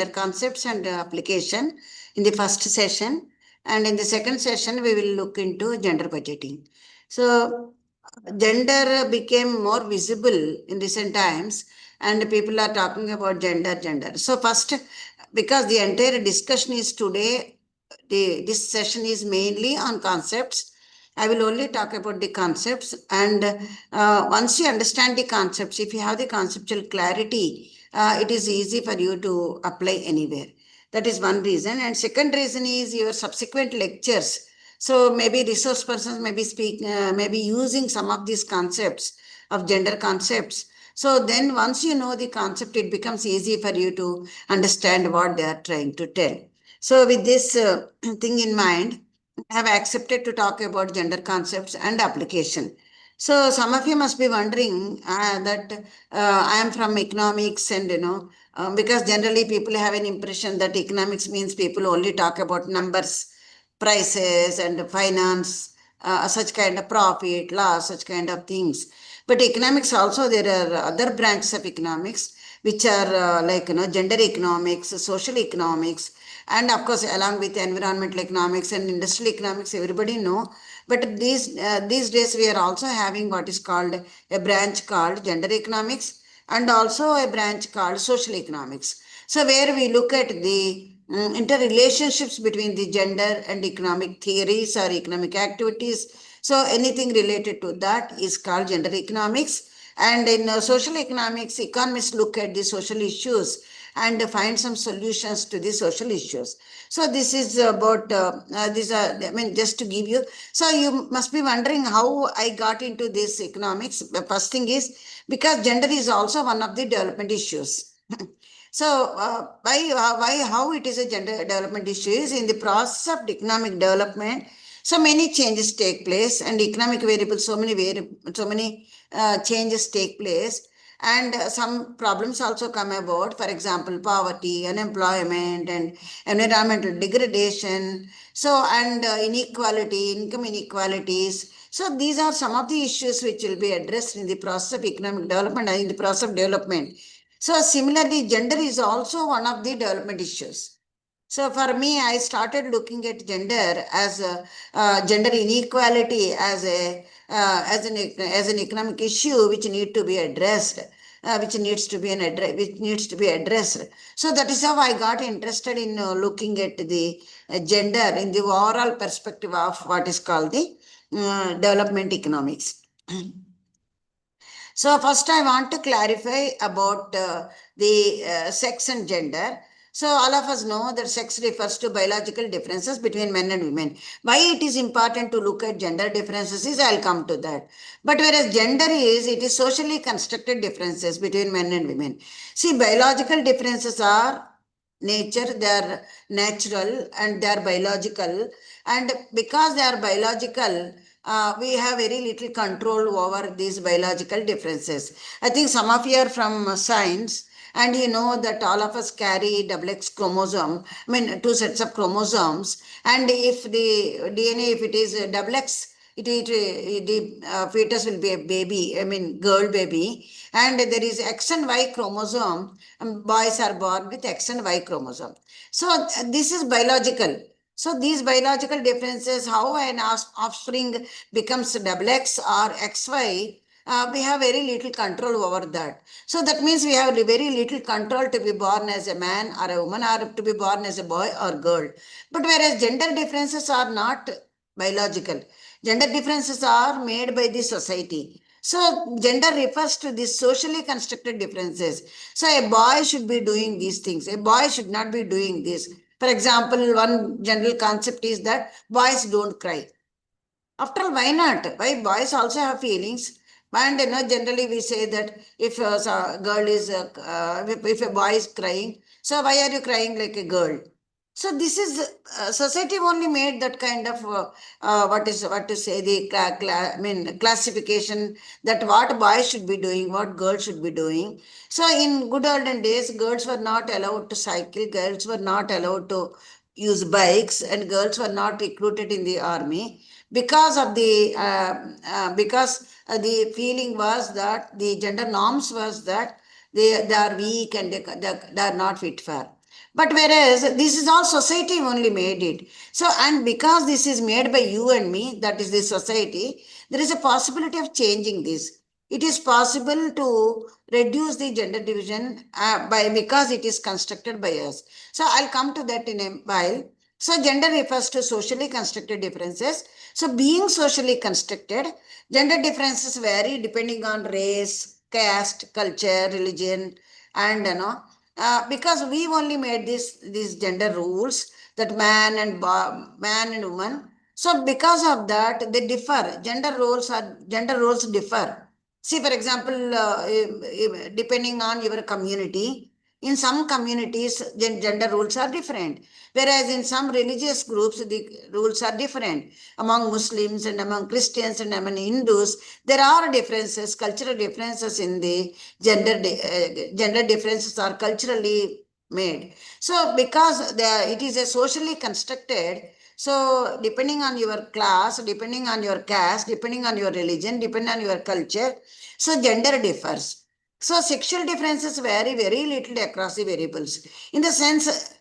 concepts and application in the first session. And in the second session, we will look into gender budgeting. So gender became more visible in recent times, and people are talking about gender. So first, because the entire discussion is today, this session is mainly on concepts. I will only talk about the concepts, and once you understand the concepts, if you have the conceptual clarity, it is easy for you to apply anywhere. That is one reason. And second reason is your subsequent lectures. So maybe resource persons may be using some of these concepts of gender concepts. So then once you know the concept, it becomes easy for you to understand what they are trying to tell. So with this thing in mind, I have accepted to talk about gender concepts and application. So some of you must be wondering that I am from economics, and because generally people have an impression that economics means people only talk about numbers, prices and finance, such kind of profit, loss, such kind of things. But economics also, there are other branches of economics which are gender economics, social economics, and of course along with environmental economics and industrial economics, everybody know. But these days we are also having what is called a branch called gender economics, and also a branch called social economics. So where we look at the interrelationships between the gender and economic theories or economic activities. So anything related to that is called gender economics. And in social economics, economists look at the social issues and find some solutions to the social issues. So this is about just to give you. So you must be wondering how I got into this economics. The first thing is because gender is also one of the development issues. So how it is a gender development issue is in the process of economic development. So many changes take place, and economic variables, so many changes take place, and some problems also come about. For example, poverty, unemployment, and environmental degradation. So and inequality, income inequalities. So these are some of the issues which will be addressed in the process of economic development and in the process of development. So similarly, gender is also one of the development issues. So for me, I started looking at gender as gender inequality as an economic issue which need to be addressed, which needs to be addressed. So that is how I got interested in looking at the gender in the overall perspective of what is called the development economics. So first I want to clarify about the sex and gender. So all of us know that sex refers to biological differences between men and women. Why it is important to look at gender differences is I'll come to that. But whereas gender it is socially constructed differences between men and women. See, biological differences are nature, they are natural and they are biological. And because they are biological, we have very little control over these biological differences. I think some of you are from science, and you know that all of us carry double X chromosome, two sets of chromosomes. And if the DNA, if it is double X, the fetus will be a baby, girl baby. And there is X and Y chromosome. Boys are born with X and Y chromosome. So this is biological. So these biological differences, how an offspring becomes double X or XY, we have very little control over that. So that means we have very little control to be born as a man or a woman, or to be born as a boy or girl. But whereas gender differences are not biological. Gender differences are made by the society. So gender refers to these socially constructed differences. So a boy should be doing these things. A boy should not be doing this. For example, one general concept is that boys don't cry. After all, why not? Why boys also have feelings? And generally we say that if a girl is, if a boy is crying, so why are you crying like a girl? So this is society only made that kind of what to say the classification that what boys should be doing, what girls should be doing. So in good olden days, girls were not allowed to cycle, girls were not allowed to use bikes, and girls were not recruited in the army because of the feeling was that the gender norms was that they are weak and they are not fit for. But whereas this is all society only made it. So, and because this is made by you and me, that is the society, there is a possibility of changing this. It is possible to reduce the gender division by because it is constructed by us. So I'll come to that in a while. So gender refers to socially constructed differences. So being socially constructed, gender differences vary depending on race, caste, culture, religion, and because we only made these gender rules that man and woman. So because of that, they differ. Gender roles differ. See, for example, depending on your community, in some communities, gender rules are different. Whereas in some religious groups, the rules are different. Among Muslims and among Christians and among Hindus, there are differences, cultural differences in the gender differences are culturally made. So because it is a socially constructed, so depending on your class, depending on your caste, depending on your religion, depending on your culture, so gender differs. So sexual differences vary very little across the variables. In the sense,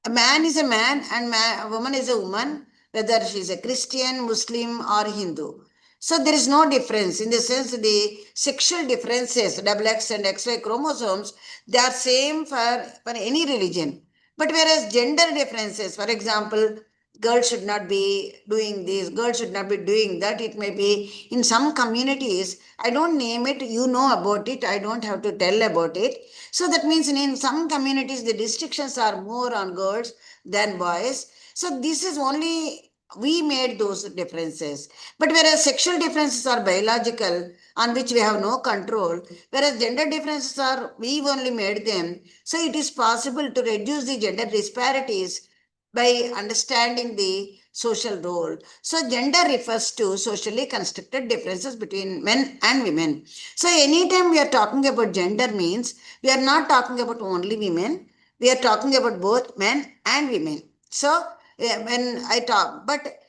a man is a man and a woman is a woman, whether she is a Christian, Muslim, or Hindu. So there is no difference in the sense the sexual differences, double X and XY chromosomes, they are same for any religion. But whereas gender differences, for example, girls should not be doing this, girls should not be doing that. It may be in some communities, I don't name it, you know about it, I don't have to tell about it. So that means in some communities, the restrictions are more on girls than boys. So this is only, we made those differences. But whereas sexual differences are biological, on which we have no control, whereas gender differences are, we only made them. So it is possible to reduce the gender disparities by understanding the social role. So gender refers to socially constructed differences between men and women. So anytime we are talking about gender means we are not talking about only women. We are talking about both men and women. So when I talk, but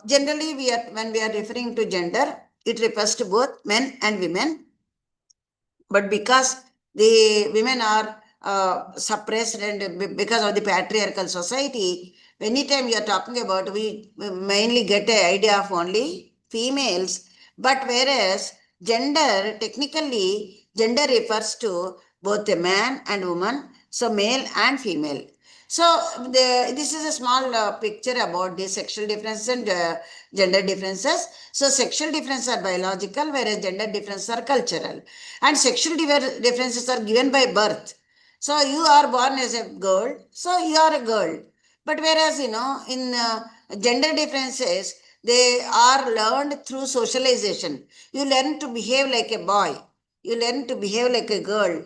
generally when we are referring to gender, it refers to both men and women. But because the women are suppressed and because of the patriarchal society, anytime you are talking about, we mainly get an idea of only females. But whereas gender, technically, gender refers to both a man and woman, so male and female. So this is a small picture about the sexual differences and gender differences. So sexual differences are biological, whereas gender differences are cultural. And sexual differences are given by birth. So you are born as a girl, so you are a girl. But whereas, in gender differences, they are learned through socialization. You learn to behave like a boy. You learn to behave like a girl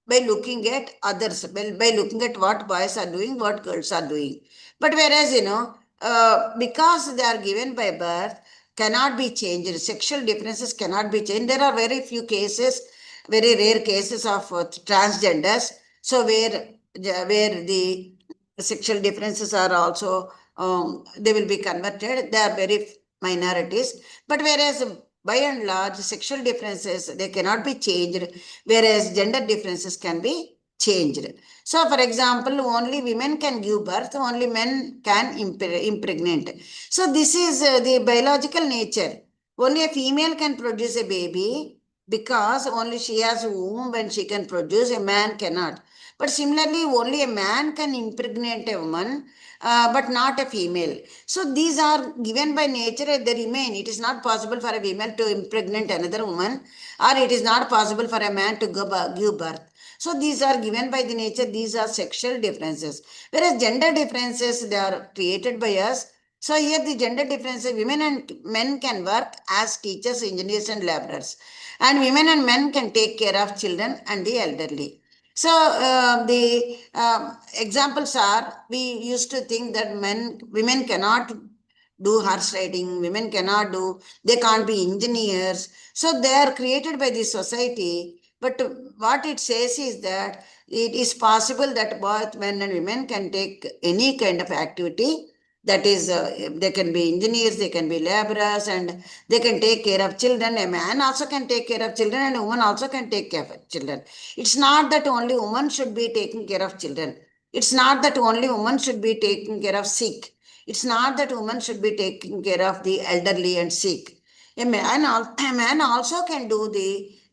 by looking at others, by looking at what boys are doing, what girls are doing. But whereas, because they are given by birth, cannot be changed. Sexual differences cannot be changed. There are very few cases, very rare cases of transgenders. So where the sexual differences are also, they will be converted. They are very minorities. But whereas by and large, sexual differences, they cannot be changed, whereas gender differences can be changed. So, for example, only women can give birth, only men can impregnate. So, this is the biological nature. Only a female can produce a baby because only she has a womb when she can produce, a man cannot. But similarly, only a man can impregnate a woman, but not a female. So these are given by nature, they remain. It is not possible for a female to impregnate another woman, or it is not possible for a man to give birth. So these are given by the nature, these are sexual differences. Whereas gender differences, they are created by us. So here the gender differences, women and men can work as teachers, engineers and laborers. And women and men can take care of children and the elderly. So the examples are, we used to think that women cannot do horse riding, women cannot do, they can't be engineers. So they are created by the society. But what it says is that it is possible that both men and women can take any kind of activity. That is, they can be engineers, they can be laborers, and they can take care of children. A man also can take care of children, and a woman also can take care of children. It's not that only women should be taking care of children. It's not that only women should be taking care of sick. It's not that women should be taking care of the elderly and sick. A man also can do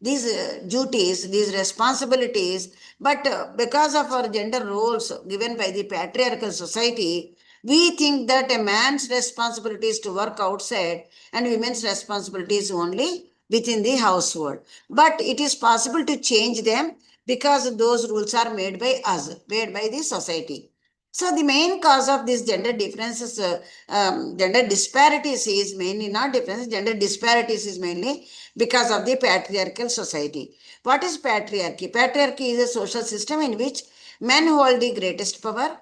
these duties, these responsibilities, but because of our gender roles given by the patriarchal society, we think that a man's responsibility is to work outside and women's responsibility is only within the household. But it is possible to change them because those rules are made by us, made by the society. So the main cause of this gender differences, gender disparities is mainly not differences, gender disparities is mainly because of the patriarchal society. What is patriarchy? Patriarchy is a social system in which men hold the greatest power,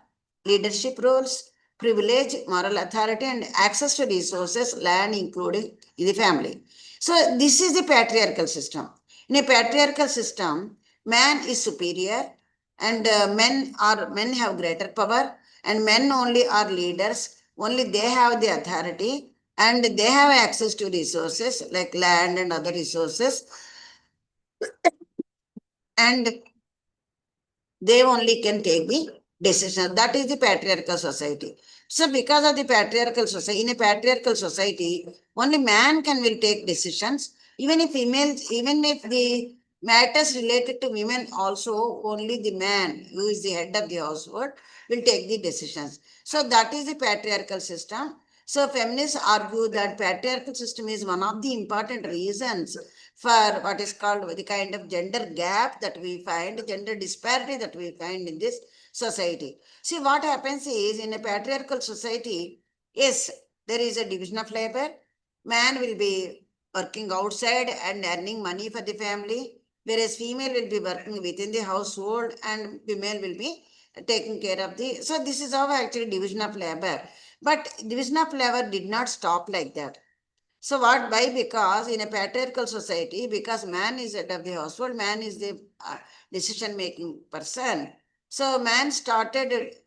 leadership roles, privilege, moral authority, and access to resources, land, including the family. So this is the patriarchal system. In a patriarchal system, man is superior and men have greater power and men only are leaders, only they have the authority and they have access to resources like land and other resources, and they only can take the decision. That is the patriarchal society. So because of the patriarchal society, in a patriarchal society, only man can will take decisions. Even if females, even if the matters related to women also, only the man who is the head of the household will take the decisions. So that is the patriarchal system. So feminists argue that patriarchal system is one of the important reasons for what is called the kind of gender gap that we find, gender disparity that we find in this society. See, what happens is in a patriarchal society, yes, there is a division of labor. Man will be working outside and earning money for the family, whereas female will be working within the household and female will be taking care of the. So, this is how actually division of labor. But division of labor did not stop like that. So what? Why? Because in a patriarchal society, because man is head of the household, man is the decision-making person. So man started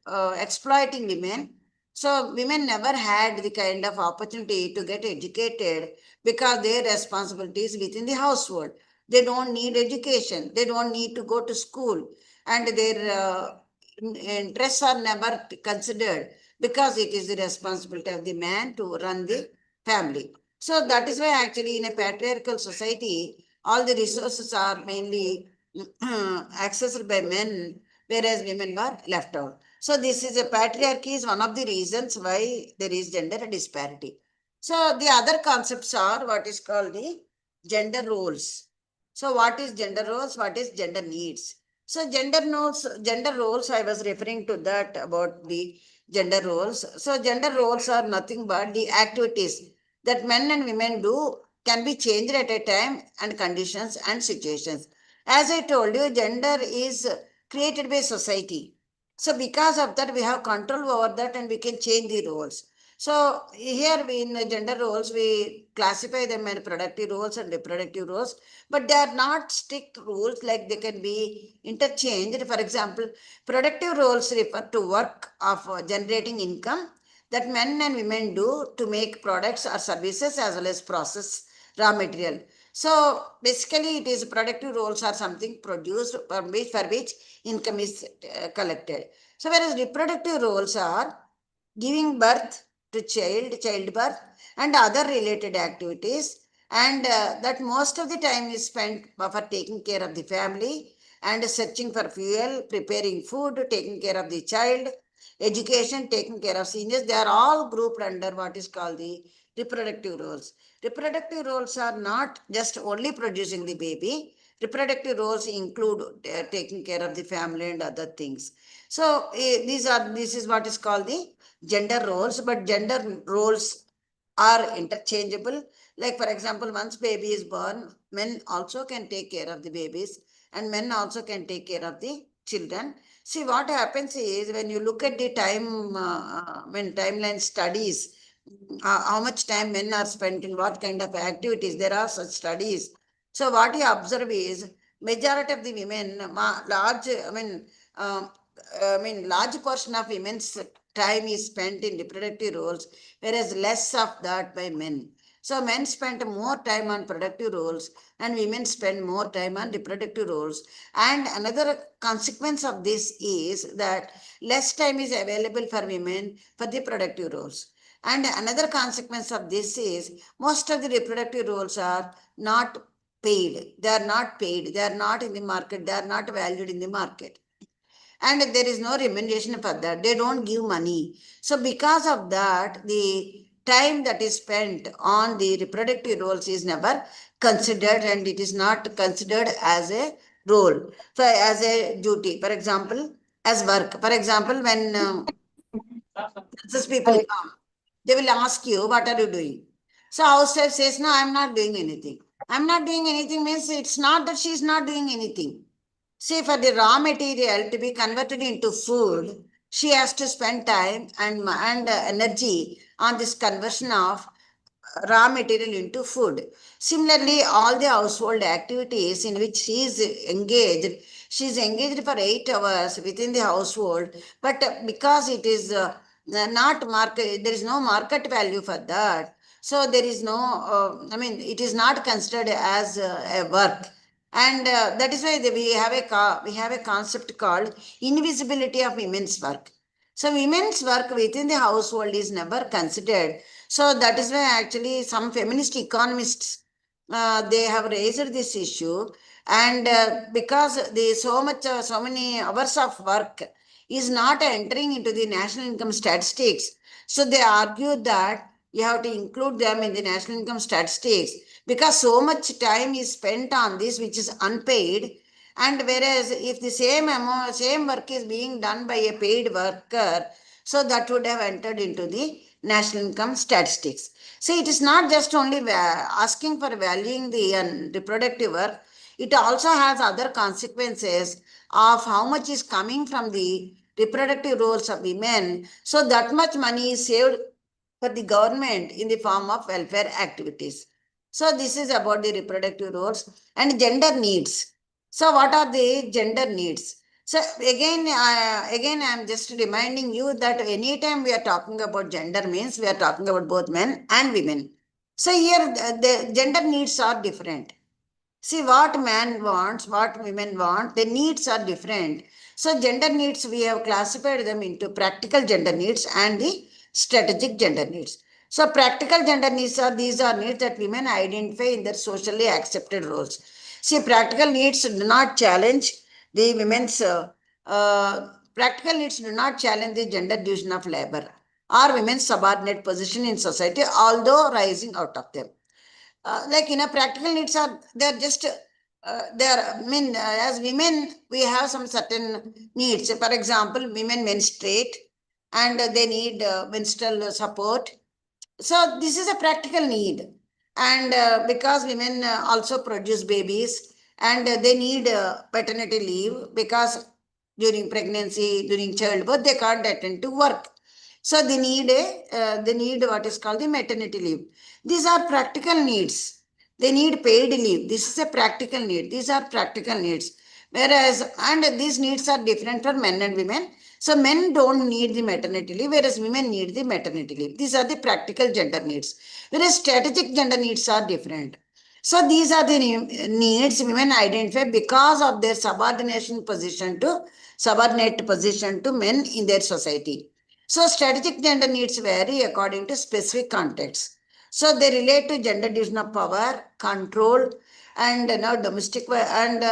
exploiting women. So women never had the kind of opportunity to get educated because their responsibilities within the household. They don't need education. They don't need to go to school, and their interests are never considered because it is the responsibility of the man to run the family. So that is why actually in a patriarchal society, all the resources are mainly accessed by men, whereas women were left out. So this is a patriarchy is one of the reasons why there is gender disparity. So the other concepts are what is called the gender roles. So what is gender roles? What is gender needs? So gender roles, I was referring to that about the gender roles. So gender roles are nothing but the activities that men and women do can be changed at a time and conditions and situations. As I told you, gender is created by society. So because of that, we have control over that and we can change the roles. So here in the gender roles, we classify them as productive roles and reproductive roles, but they are not strict rules, like they can be interchanged. For example, productive roles refer to work of generating income that men and women do to make products or services as well as process raw material. So basically it is productive roles are something produced for which income is collected. So whereas reproductive roles are giving birth to childbirth and other related activities, and that most of the time is spent for taking care of the family and searching for fuel, preparing food, taking care of the child, education, taking care of seniors. They are all grouped under what is called the reproductive roles. Reproductive roles are not just only producing the baby. Reproductive roles include taking care of the family and other things. So this is what is called the gender roles, but gender roles are interchangeable. Like for example, once baby is born, men also can take care of the babies and men also can take care of the children. See, what happens is when you look at the time, when timeline studies, how much time men are spent in what kind of activities, there are such studies. So what you observe is majority of the women, um, large portion of women's time is spent in reproductive roles, whereas less of that by men. So men spend more time on productive roles and women spend more time on reproductive roles. And another consequence of this is that less time is available for women for the productive roles. And another consequence of this is most of the reproductive roles are not paid. They are not paid. They are not in the market. They are not valued in the market. And there is no remuneration for that. They don't give money. So because of that, the time that is spent on the reproductive roles is never considered, and it is not considered as a role, so as a duty. For example, as work. For example, when census people come, they will ask you, what are you doing? So housewife says, no, I'm not doing anything. I'm not doing anything means it's not that she's not doing anything. See, for the raw material to be converted into food, she has to spend time and energy on this conversion of raw material into food. Similarly, all the household activities in which she is engaged for 8 hours within the household, but because it is not market, there is no market value for that. So there is no, it is not considered as a work. And that is why we have a concept called invisibility of women's work. So women's work within the household is never considered. So that is why actually some feminist economists they have raised this issue, and because the so many hours of work is not entering into the national income statistics, so they argue that you have to include them in the national income statistics because so much time is spent on this which is unpaid. And whereas if the same work is being done by a paid worker, so that would have entered into the national income statistics. See, it is not just only asking for valuing the reproductive work, it also has other consequences of how much is coming from the reproductive roles of women. So that much money is saved for the government in the form of welfare activities. So this is about the reproductive roles and gender needs. So what are the gender needs? So again, I am just reminding you that anytime we are talking about gender means we are talking about both men and women. So here the gender needs are different. See, what man wants, what women want, the needs are different. So gender needs, we have classified them into practical gender needs and the strategic gender needs. So practical gender needs are, these are needs that women identify in their socially accepted roles. See, practical needs do not challenge the practical needs do not challenge the gender division of labor or women's subordinate position in society, although rising out of them. Practical needs are, they're just as women we have some certain needs. For example, women menstruate and they need menstrual support. So this is a practical need. And because women also produce babies and they need paternity leave because during pregnancy, during childbirth, they can't attend to work. So they need what is called the maternity leave. These are practical needs. They need paid leave. This is a practical need. These are practical needs. Whereas, and these needs are different for men and women. So men don't need the maternity leave, whereas women need the maternity leave. These are the practical gender needs. Whereas strategic gender needs are different. So these are the needs women identify because of their subordinate position to men in their society. So strategic gender needs vary according to specific contexts. So they relate to gender division of power, control, and domestic and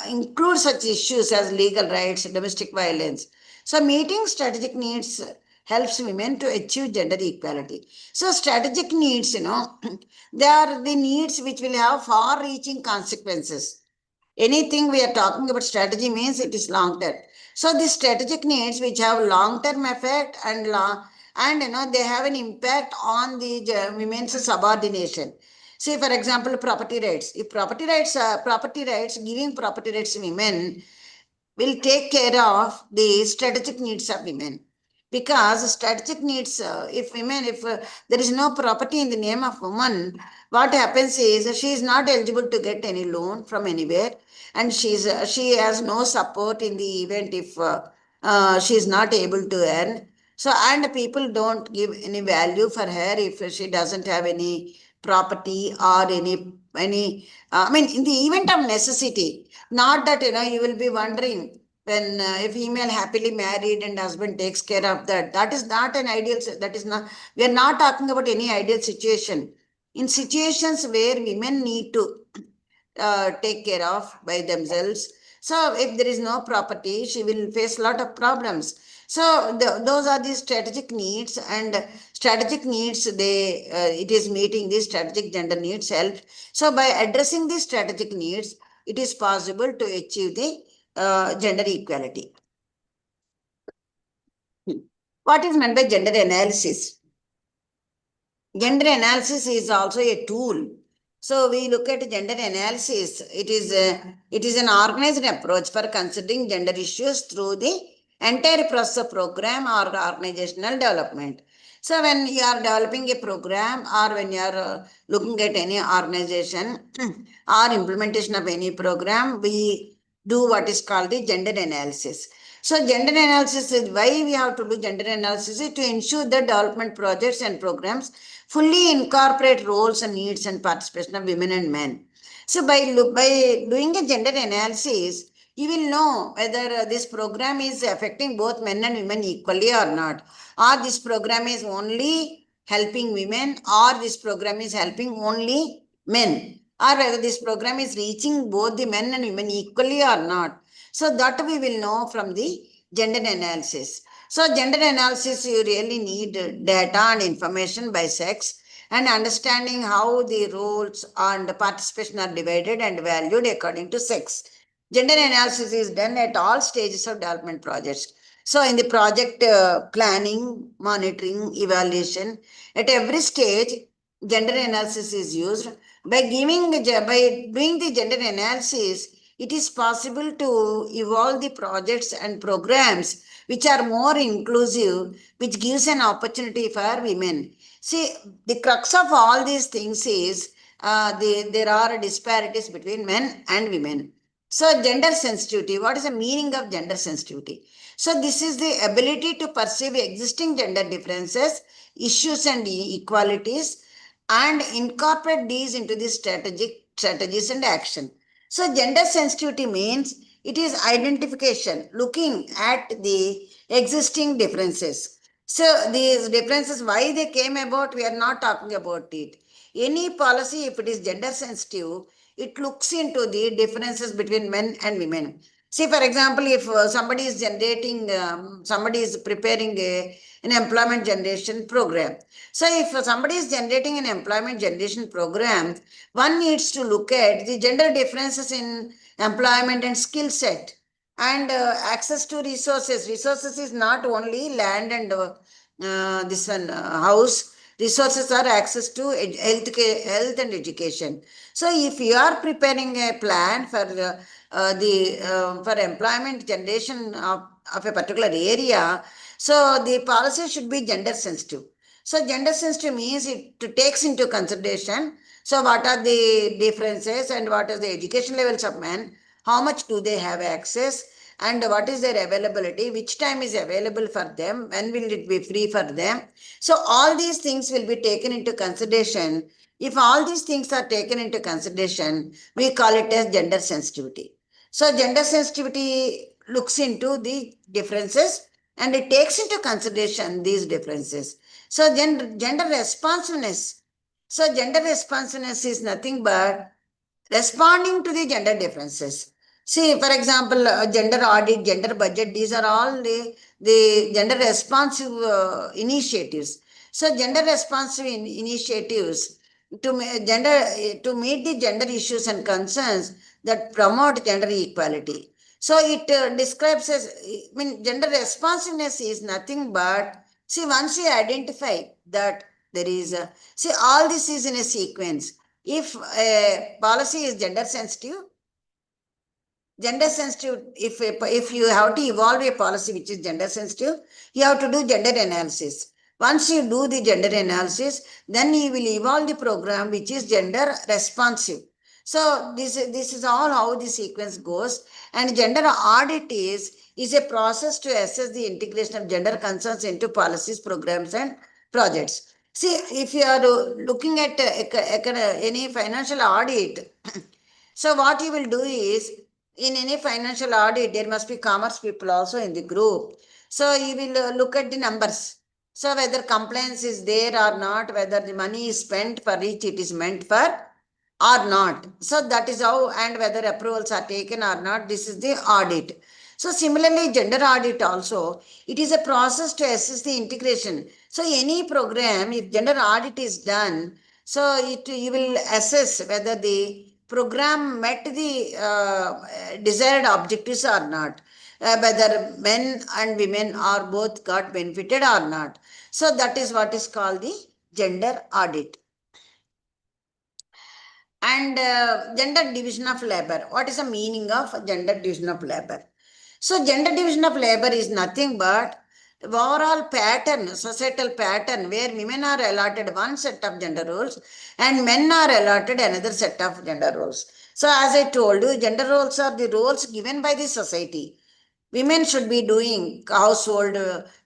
include such issues as legal rights, domestic violence. So meeting strategic needs helps women to achieve gender equality. So strategic needs, they are the needs which will have far-reaching consequences. Anything we are talking about strategy means it is long term. So the strategic needs which have long term effect and they have an impact on the women's subordination. Say for example, property rights. If giving property rights to women will take care of the strategic needs of women. Because strategic needs, if there is no property in the name of woman, what happens is she is not eligible to get any loan from anywhere, and she has no support in the event if she is not able to earn. So and people don't give any value for her if she doesn't have any property or any, I mean, in the event of necessity, not that, you will be wondering when a female happily married and husband takes care of that. That is not an ideal, that is not, we are not talking about any ideal situation. In situations where women need to take care of by themselves. So if there is no property, she will face a lot of problems. So those are the strategic needs, and strategic needs, it is meeting these strategic gender needs help. So by addressing these strategic needs, it is possible to achieve the gender equality. What is meant by gender analysis? Gender analysis is also a tool. So we look at gender analysis. It is an organized approach for considering gender issues through the entire process of program or organizational development. So when you are developing a program, or when you are looking at any organization or implementation of any program, we do what is called the gender analysis. So gender analysis is why we have to do gender analysis, is to ensure that development projects and programs fully incorporate roles and needs and participation of women and men. So by doing a gender analysis, you will know whether this program is affecting both men and women equally or not, or this program is only helping women, or this program is helping only men, or whether this program is reaching both the men and women equally or not. So that we will know from the gender analysis. So gender analysis, you really need data and information by sex, and understanding how the roles and participation are divided and valued according to sex. Gender analysis is done at all stages of development projects. So in the project planning, monitoring, evaluation, at every stage, gender analysis is used. By doing the gender analysis, it is possible to evolve the projects and programs which are more inclusive, which gives an opportunity for women. See, the crux of all these things is there are disparities between men and women. So gender sensitivity, what is the meaning of gender sensitivity? So this is the ability to perceive existing gender differences, issues and inequalities, and incorporate these into the strategies and action. So gender sensitivity means it is identification, looking at the existing differences. So these differences, why they came about, we are not talking about it. Any policy, if it is gender sensitive, it looks into the differences between men and women. See, for example, if somebody is somebody is preparing an employment generation program. So if somebody is generating an employment generation program, one needs to look at the gender differences in employment and skill set, and access to resources. Resources is not only land and house. Resources are access to health and education. So if you are preparing a plan for for employment generation of a particular area, so the policy should be gender sensitive. So gender sensitive means it takes into consideration, so what are the differences and what are the education levels of men, how much do they have access, and what is their availability, which time is available for them, when will it be free for them. So all these things will be taken into consideration. If all these things are taken into consideration, we call it as gender sensitivity. So gender sensitivity looks into the differences and it takes into consideration these differences. So gender responsiveness. So gender responsiveness is nothing but responding to the gender differences. See, for example, gender audit, gender budget, these are all the gender responsive initiatives. So gender responsive initiatives to meet the gender issues and concerns that promote gender equality. So it describes as, gender responsiveness is nothing but, see, once you identify that there is a, see, all this is in a sequence. If a policy is gender sensitive, if you have to evolve a policy which is gender sensitive, you have to do gender analysis. Once you do the gender analysis, then you will evolve the program which is gender responsive. So this is all how the sequence goes. And gender audit is a process to assess the integration of gender concerns into policies, programs and projects. See, if you are looking at any financial audit, so what you will do is, in any financial audit, there must be commerce people also in the group. So you will look at the numbers. So whether compliance is there or not, whether the money is spent for which it is meant for or not. So that is how, and whether approvals are taken or not, this is the audit. So similarly, gender audit also, it is a process to assess the integration. So any program, if gender audit is done, so you will assess whether the program met the desired objectives or not, whether men and women are both got benefited or not. So that is what is called the gender audit. And gender division of labor. What is the meaning of gender division of labor? So gender division of labor is nothing but overall pattern, societal pattern, where women are allotted one set of gender roles and men are allotted another set of gender roles. So as I told you, gender roles are the roles given by the society. Women should be doing household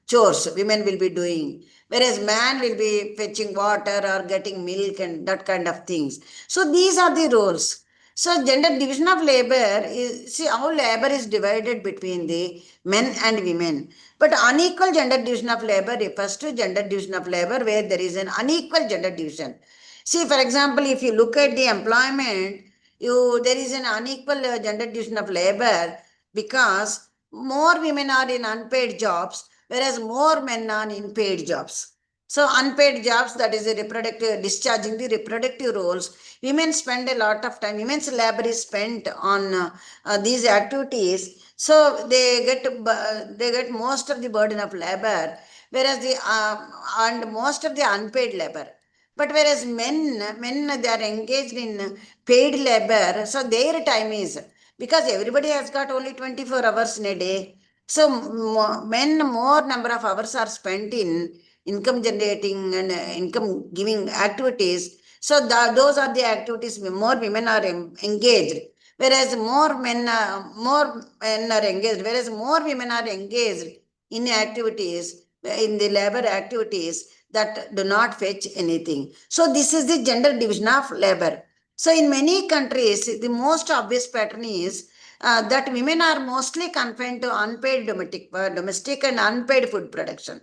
chores, women will be doing, whereas man will be fetching water or getting milk and that kind of things. So these are the roles. So gender division of labor is, see how labor is divided between the men and women. But unequal gender division of labor refers to gender division of labor where there is an unequal gender division. See, for example, if you look at the employment, there is an unequal gender division of labor because more women are in unpaid jobs, whereas more men are in paid jobs. So unpaid jobs, that is a reproductive, discharging the reproductive roles. Women spend a lot of time, women's labor is spent on these activities. So they get most of the burden of labor, whereas and most of the unpaid labor. But whereas men they are engaged in paid labor, so their time is, because everybody has got only 24 hours in a day. So men more number of hours are spent in income generating and income giving activities. So those are the activities more women are engaged, whereas more men are engaged, whereas more women are engaged in activities, in the labor activities that do not fetch anything. So this is the gender division of labor. So in many countries, the most obvious pattern is that women are mostly confined to unpaid domestic and unpaid food production,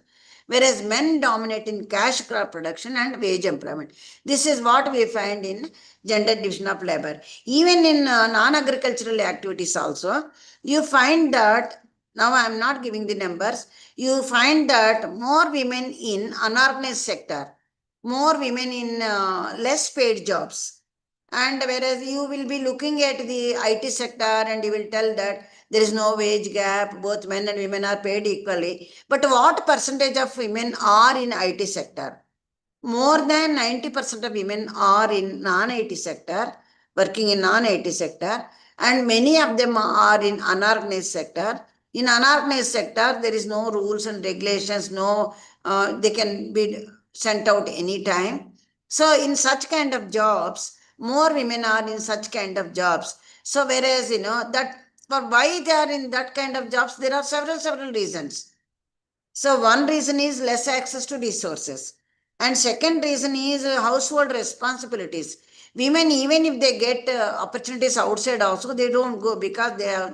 whereas men dominate in cash crop production and wage employment. This is what we find in gender division of labor. Even in non-agricultural activities also, you find that, now I am not giving the numbers, you find that more women in unorganized sector, more women in less paid jobs. And whereas you will be looking at the IT sector and you will tell that there is no wage gap, both men and women are paid equally. But what percentage of women are in IT sector? More than 90% of women are in non-IT sector, working in non-IT sector, and many of them are in unorganized sector. In unorganized sector, there is no rules and regulations, no, they can be sent out anytime. So in such kind of jobs, more women are in such kind of jobs. So whereas, that for why they are in that kind of jobs, there are several reasons. So one reason is less access to resources. And second reason is household responsibilities. Women, even if they get opportunities outside also, they don't go because they have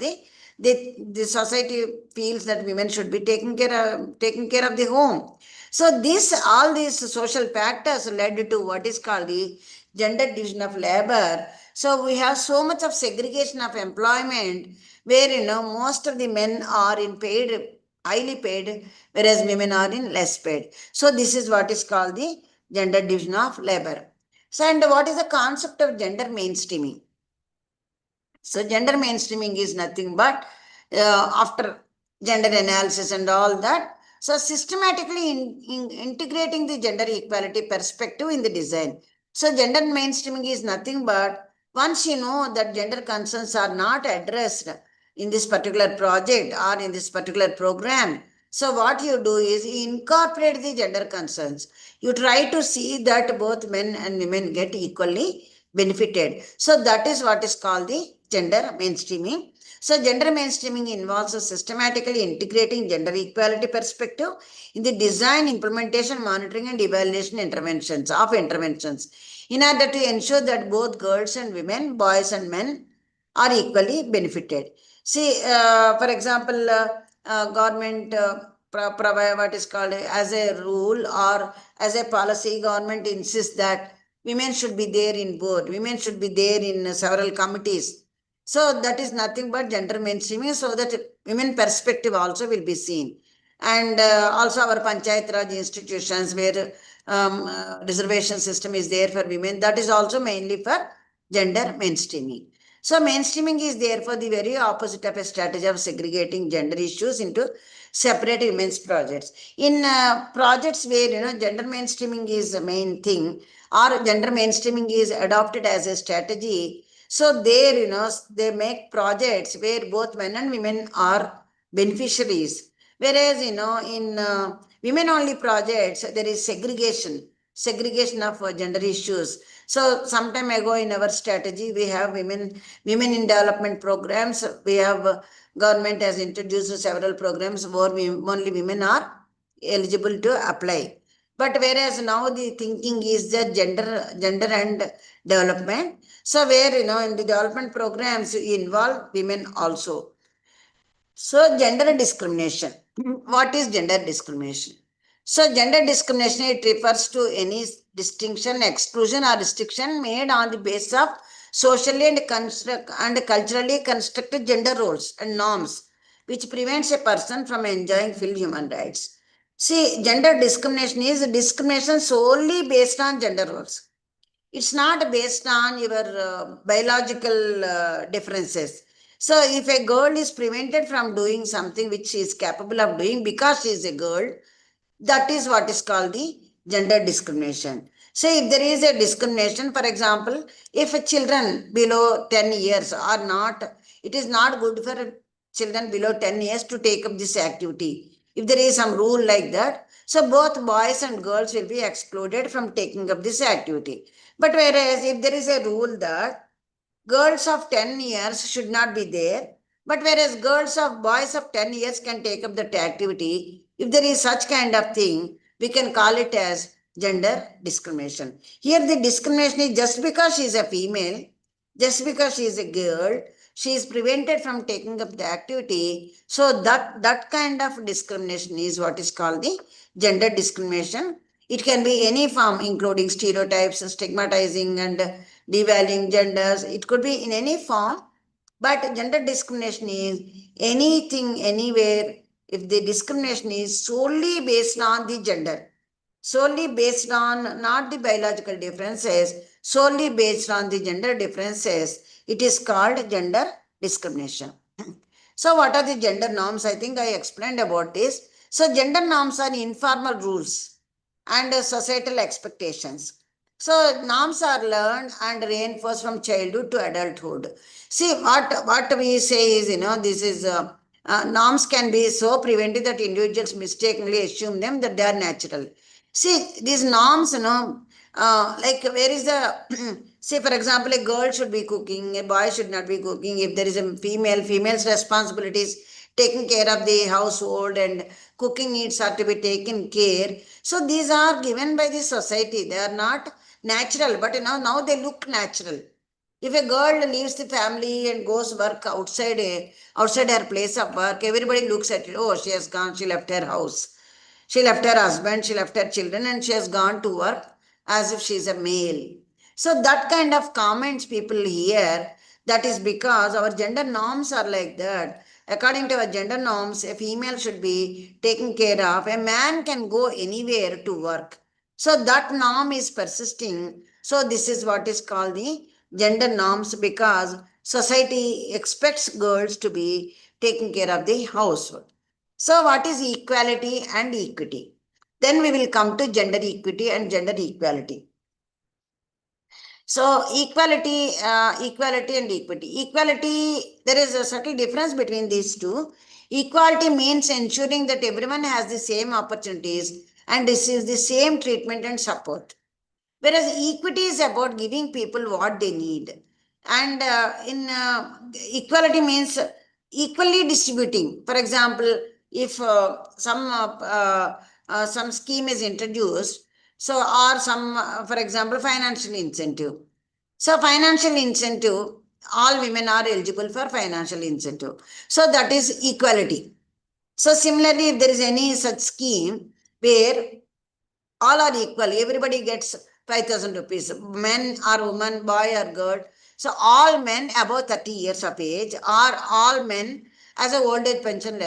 the society feels that women should be taking care of the home. So all these social factors led to what is called the gender division of labor. So we have so much of segregation of employment where most of the men are in highly paid, whereas women are in less paid. So this is what is called the gender division of labor. So, and what is the concept of gender mainstreaming? So gender mainstreaming is nothing but after gender analysis and all that, so systematically integrating the gender equality perspective in the design. So gender mainstreaming is nothing but once you know that gender concerns are not addressed in this particular project or in this particular program, so what you do is you incorporate the gender concerns. You try to see that both men and women get equally benefited. So that is what is called the gender mainstreaming. So gender mainstreaming involves systematically integrating gender equality perspective in the design, implementation, monitoring, and evaluation interventions in order to ensure that both girls and women, boys and men are equally benefited. See, for example, government provide what is called as a rule or as a policy, government insists that women should be there in board, women should be there in several committees. So that is nothing but gender mainstreaming, so that women perspective also will be seen. And also our Panchayat Raj institutions where reservation system is there for women, that is also mainly for gender mainstreaming. So mainstreaming is therefore the very opposite of a strategy of segregating gender issues into separate women's projects. In projects where gender mainstreaming is the main thing, or gender mainstreaming is adopted as a strategy, so there they make projects where both men and women are beneficiaries. Whereas in women only projects there is segregation of gender issues. So some time ago in our strategy we have women in development programs. We have government has introduced several programs where only women are eligible to apply. But whereas now the thinking is that gender and development. So where in the development programs you involve women also. So gender discrimination. What is gender discrimination? So gender discrimination, it refers to any distinction, exclusion or restriction made on the basis of socially and culturally constructed gender roles and norms, which prevents a person from enjoying full human rights. See, gender discrimination is discrimination solely based on gender roles. It's not based on your biological differences. So if a girl is prevented from doing something which she is capable of doing because she is a girl, that is what is called the gender discrimination. So if there is a discrimination, for example, if children below 10 years are not, it is not good for children below 10 years to take up this activity. If there is some rule like that, so both boys and girls will be excluded from taking up this activity. But whereas if there is a rule that girls of 10 years should not be there, but whereas boys of 10 years can take up that activity, if there is such kind of thing, we can call it as gender discrimination. Here the discrimination is just because she is a female, just because she is a girl, she is prevented from taking up the activity. So that kind of discrimination is what is called the gender discrimination. It can be any form, including stereotypes, stigmatizing and devaluing genders. It could be in any form, but gender discrimination is anything, anywhere, if the discrimination is solely based on the gender, solely based on not the biological differences, solely based on the gender differences, it is called gender discrimination. So what are the gender norms? I think I explained about this. So gender norms are informal rules and societal expectations. So norms are learned and reinforced from childhood to adulthood. See, what we say is, this is norms can be so preventive that individuals mistakenly assume them that they are natural. See, these norms, like where is the, say for example, a girl should be cooking, a boy should not be cooking. If there is a female's responsibilities taking care of the household and cooking needs are to be taken care. So these are given by the society. They are not natural, but now they look natural. If a girl leaves the family and goes work outside her place of work, everybody looks at it. Oh, she has gone, she left her house. She left her husband, she left her children, and she has gone to work as if she is a male. So that kind of comments people hear, that is because our gender norms are like that. According to our gender norms, a female should be taken care of. A man can go anywhere to work. So that norm is persisting. So this is what is called the gender norms, because society expects girls to be taking care of the household. So what is equality and equity? Then we will come to gender equity and gender equality. So equality and equity. Equality, there is a subtle difference between these two. Equality means ensuring that everyone has the same opportunities and receives the same treatment and support. Whereas equity is about giving people what they need. And in equality means equally distributing. For example, if some scheme is introduced, so or some, for example, financial incentive. So financial incentive, all women are eligible for financial incentive. So that is equality. So similarly, if there is any such scheme where all are equal, everybody gets 5,000 rupees, men or woman, boy or girl. So all men above 30 years of age, or all men as a old age pension,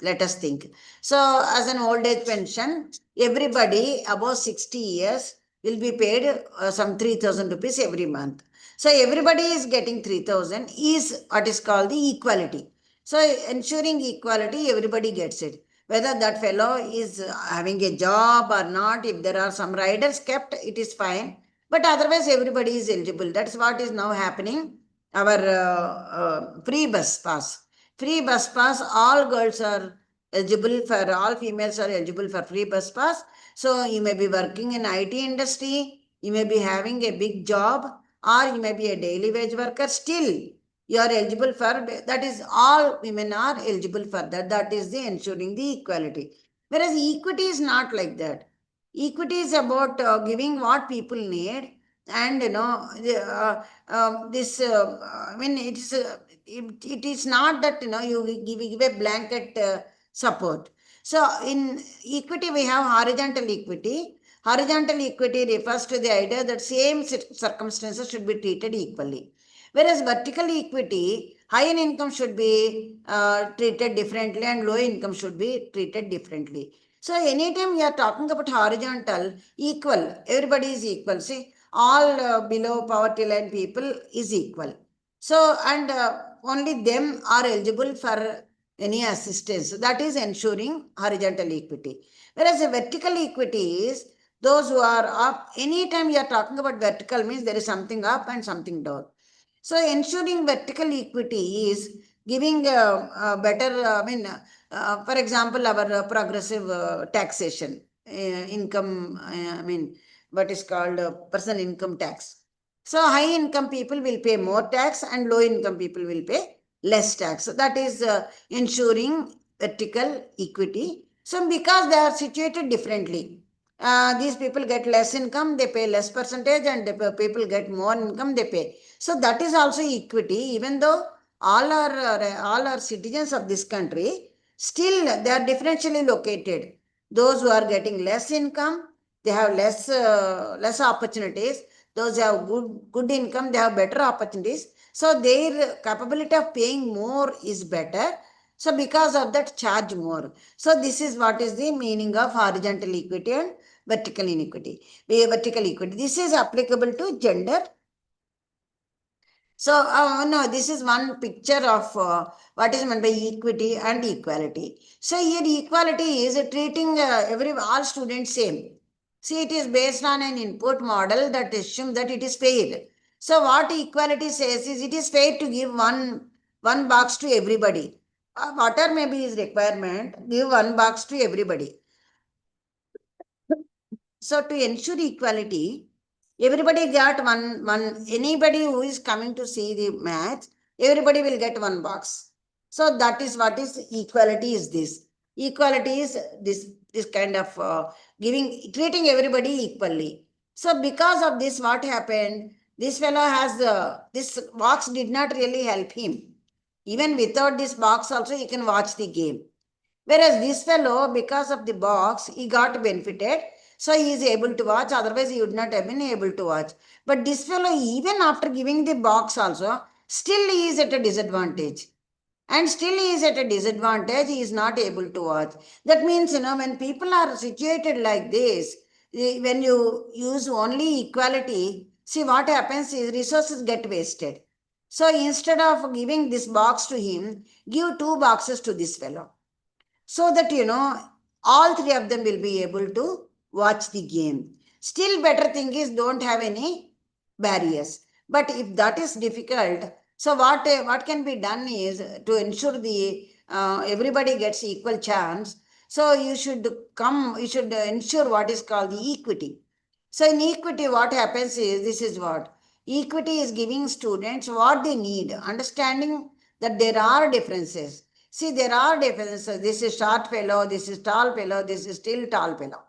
let us think. So as an old age pension, everybody above 60 years will be paid some 3,000 rupees every month. So everybody is getting 3,000 is what is called the equality. So ensuring equality, everybody gets it, whether that fellow is having a job or not. If there are some riders kept, it is fine, but otherwise everybody is eligible. That's what is now happening. Our free bus pass, all girls are eligible for, all females are eligible for free bus pass. So you may be working in IT industry, you may be having a big job, or you may be a daily wage worker, still you are eligible for that. Is all women are eligible for that. That is the ensuring the equality. Whereas equity is not like that. Equity is about giving what people need. And this I mean, it is not that you give a blanket support. So in equity we have horizontal equity. Horizontal equity refers to the idea that same circumstances should be treated equally. Whereas vertical equity, high income should be treated differently and low income should be treated differently. So anytime you are talking about horizontal, equal, everybody is equal. See, all below poverty line people is equal. So, and only them are eligible for any assistance. That is ensuring horizontal equity. Whereas a vertical equity is those who are up. Anytime you are talking about vertical means there is something up and something down. So ensuring vertical equity is giving a better, for example, our progressive taxation, income, what is called personal income tax. So high income people will pay more tax and low income people will pay less tax. So that is ensuring vertical equity. So because they are situated differently, these people get less income, they pay less percentage, and the people get more income, they pay. So that is also equity. Even though all are citizens of this country, still they are differentially located. Those who are getting less income, they have less opportunities. Those who have good income, they have better opportunities. So their capability of paying more is better. So because of that, charge more. So this is what is the meaning of horizontal equity and vertical inequity. Vertical equity. This is applicable to gender. So, no, this is one picture of what is meant by equity and equality. So, here equality is treating all students same. See, it is based on an input model that assumes that it is fair. So, what equality says is it is fair to give one box to everybody. Whatever may be his requirement, give one box to everybody. So to ensure equality, everybody got anybody who is coming to see the match, everybody will get one box. So that is what is equality is this. Equality is this kind of treating everybody equally. So because of this, what happened? This fellow has, this box did not really help him. Even without this box also, he can watch the game. Whereas this fellow, because of the box, he got benefited. So he is able to watch. Otherwise, he would not have been able to watch. But this fellow, even after giving the box also, still he is at a disadvantage. And still he is at a disadvantage. He is not able to watch. That means, when people are situated like this, when you use only equality, see what happens is resources get wasted. So instead of giving this box to him, give two boxes to this fellow, so that all three of them will be able to watch the game. Still better thing is don't have any barriers. But if that is difficult, so what can be done is to ensure the everybody gets equal chance. So you should ensure what is called the equity. So in equity, what happens is this is what. Equity is giving students what they need, understanding that there are differences. See, there are differences. This is short fellow, this is tall fellow, this is still tall fellow.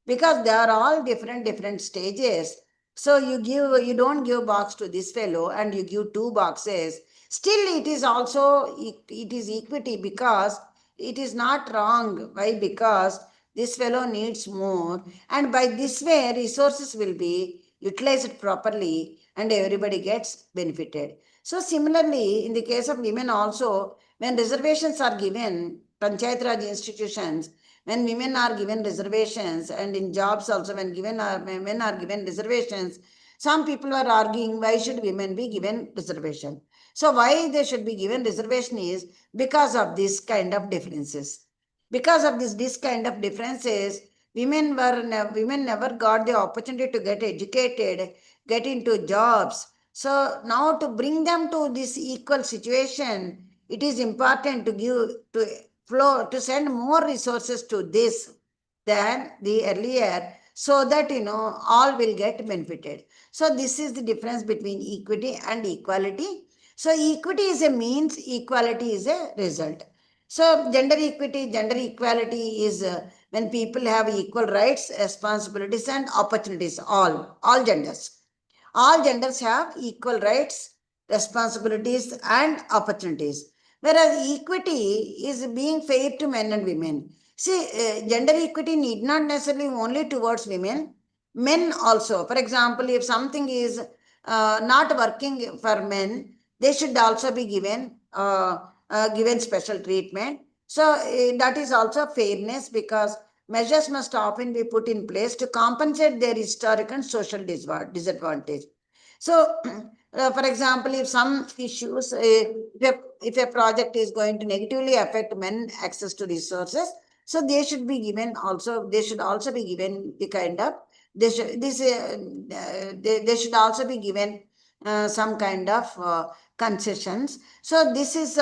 Because they are all different stages. So you don't give box to this fellow and you give two boxes. Still, it is also, it is equity because it is not wrong. Why? Because this fellow needs more, and by this way, resources will be utilized properly and everybody gets benefited. So similarly, in the case of women also, when reservations are given, Panchayat Raj institutions, when women are given reservations, and in jobs also when men are given reservations, some people are arguing why should women be given reservation. So why they should be given reservation is because of this kind of differences. Because of this kind of differences, women never got the opportunity to get educated, get into jobs. So now to bring them to this equal situation, it is important to give to send more resources to this than the earlier, so that all will get benefited. So this is the difference between equity and equality. So equity is a means, equality is a result. So gender equity, gender equality is when people have equal rights, responsibilities and opportunities. All genders have equal rights, responsibilities and opportunities. Whereas equity is being fair to men and women. See, gender equity need not necessarily only towards women, men also. For example, if something is not working for men, they should also be given special treatment. So that is also fairness, because measures must often be put in place to compensate their historic and social disadvantage. So, for example, if some issues, if a project is going to negatively affect men access to resources, so they should be given also. They should also be given the kind of they should also be given some kind of concessions. So this is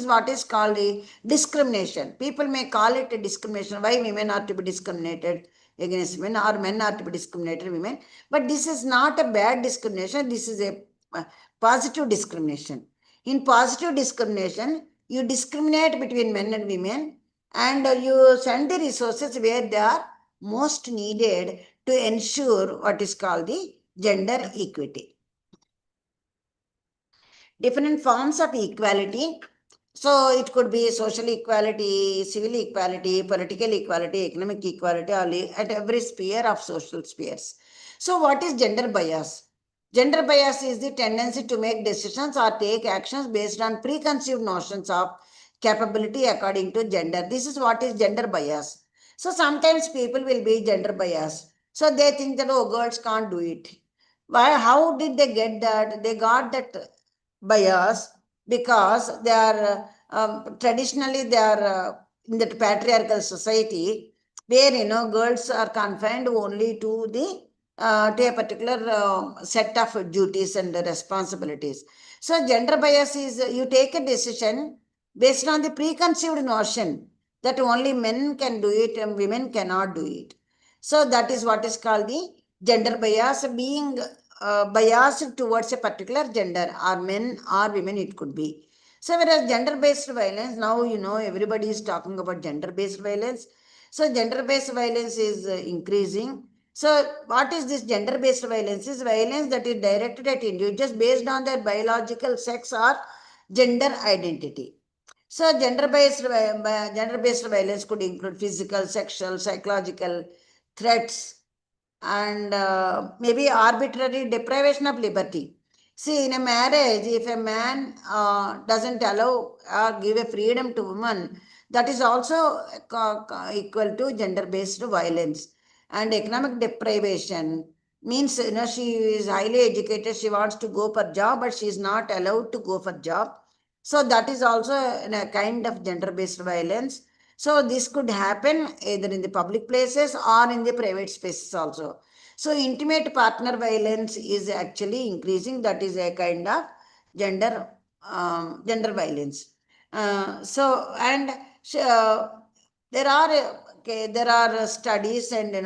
what is called a discrimination. People may call it a discrimination. Why women are to be discriminated against men, or men are to be discriminated women? But this is not a bad discrimination. This is a positive discrimination. In positive discrimination, you discriminate between men and women, and you send the resources where they are most needed to ensure what is called the gender equity. Different forms of equality. So it could be social equality, civil equality, political equality, economic equality, at every sphere of social spheres. So what is gender bias? Gender bias is the tendency to make decisions or take actions based on preconceived notions of capability according to gender. This is what is gender bias. So sometimes people will be gender biased. So they think that, oh, girls can't do it. Why? How did they get that? They got that bias because they are traditionally they are in the patriarchal society, where girls are confined only to a particular set of duties and responsibilities. So gender bias is you take a decision based on the preconceived notion that only men can do it and women cannot do it. So that is what is called the gender bias, being biased towards a particular gender, or men or women it could be. So whereas gender-based violence, now everybody is talking about gender-based violence. So gender-based violence is increasing. So what is this gender-based violence? Is violence that is directed at individuals based on their biological sex or gender identity. So gender-based violence could include physical, sexual, psychological threats, and maybe arbitrary deprivation of liberty. See, in a marriage, if a man doesn't allow or give a freedom to woman, that is also equal to gender-based violence. And economic deprivation means she is highly educated, she wants to go for job, but she is not allowed to go for job. So that is also a kind of gender-based violence. So this could happen either in the public places or in the private spaces also. So intimate partner violence is actually increasing. That is a kind of gender gender violence. So and uh, there are studies, and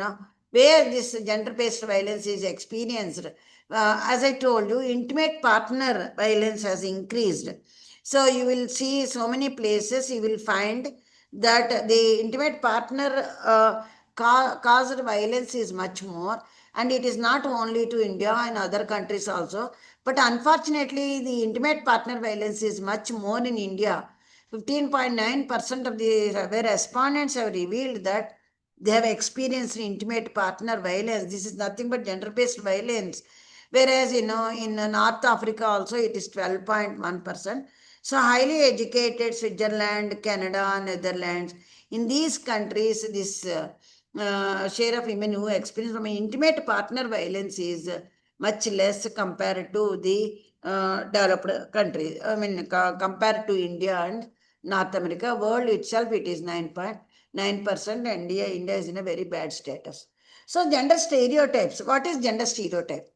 where this gender based violence is experienced. as I told you, intimate partner violence has increased. So you will see so many places, you will find that the intimate partner caused violence is much more. And it is not only to India and other countries also. But unfortunately, the intimate partner violence is much more in India. 15.9% of the survey respondents have revealed that they have experienced intimate partner violence. This is nothing but gender-based violence. Whereas, in North Africa also it is 12.1%. So highly educated Switzerland, Canada, Netherlands, in these countries, this share of women who experience from intimate partner violence is much less compared to the developed countries. I mean, compared to India and North America. World itself, it is 9%. India is in a very bad status. So gender stereotypes. What is gender stereotype?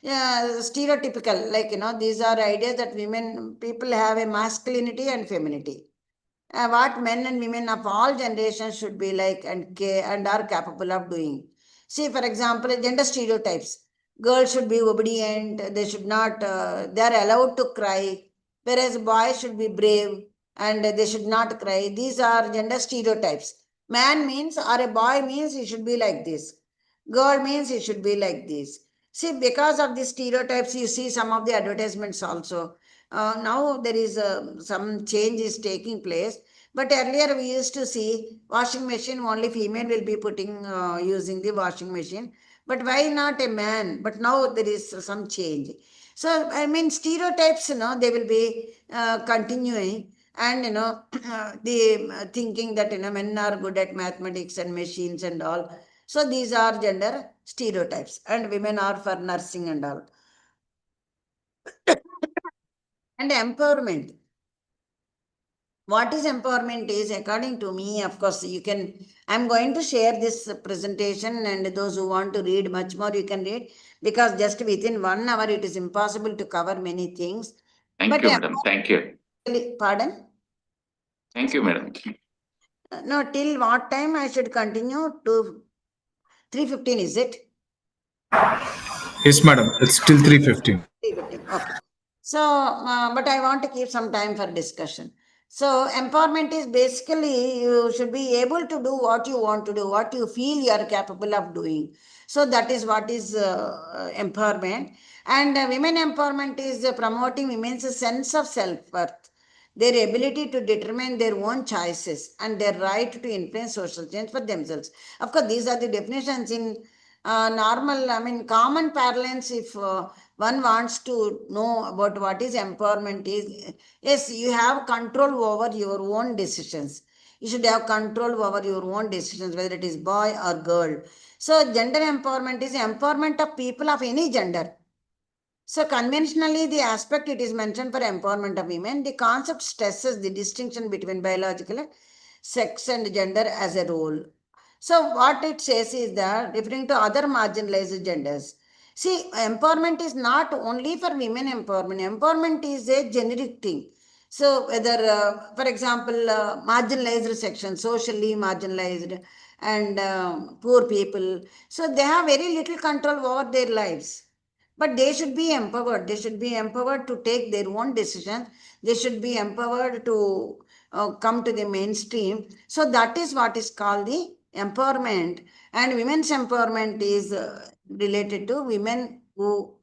Yeah, stereotypical, like, these are ideas that people have a masculinity and femininity. What men and women of all generations should be like and are capable of doing. See, for example, gender stereotypes. Girls should be obedient, they should not, they are allowed to cry, whereas boys should be brave and they should not cry. These are gender stereotypes. Man means, or a boy means he should be like this. Girl means he should be like this. See, because of these stereotypes, you see some of the advertisements also. Now there is some change is taking place. But earlier we used to see washing machine, only female will be putting using the washing machine. But why not a man? But now there is some change. So I mean stereotypes, they will be continuing, and the thinking that men are good at mathematics and machines and all. So these are gender stereotypes, and women are for nursing and all. And empowerment. What is empowerment is, according to me, of course, I'm going to share this presentation, and those who want to read much more, you can read, because just within 1 hour, it is impossible to cover many things. Thank you, madam. Thank you. Pardon? Thank you, madam. No, till what time I should continue? To 3:15, is it? Yes, madam. It's till 3:15. 3:15. Okay. So, but I want to keep some time for discussion. So, empowerment is basically you should be able to do what you want to do, what you feel you are capable of doing. So, that is what is empowerment. And women empowerment is promoting women's sense of self-worth, their ability to determine their own choices, and their right to influence social change for themselves. Of course, these are the definitions in normal, I mean, common parlance. If one wants to know about what is empowerment is, yes, you have control over your own decisions. You should have control over your own decisions, whether it is boy or girl. So gender empowerment is empowerment of people of any gender. So conventionally, the aspect it is mentioned for empowerment of women, the concept stresses the distinction between biological sex and gender as a role. So what it says is that referring to other marginalized genders. See, empowerment is not only for women empowerment. Empowerment is a generic thing. So whether, for example, marginalized section, socially marginalized, and poor people, so they have very little control over their lives. But they should be empowered. They should be empowered to take their own decisions. They should be empowered to come to the mainstream. So that is what is called the empowerment. And women's empowerment is related to women, how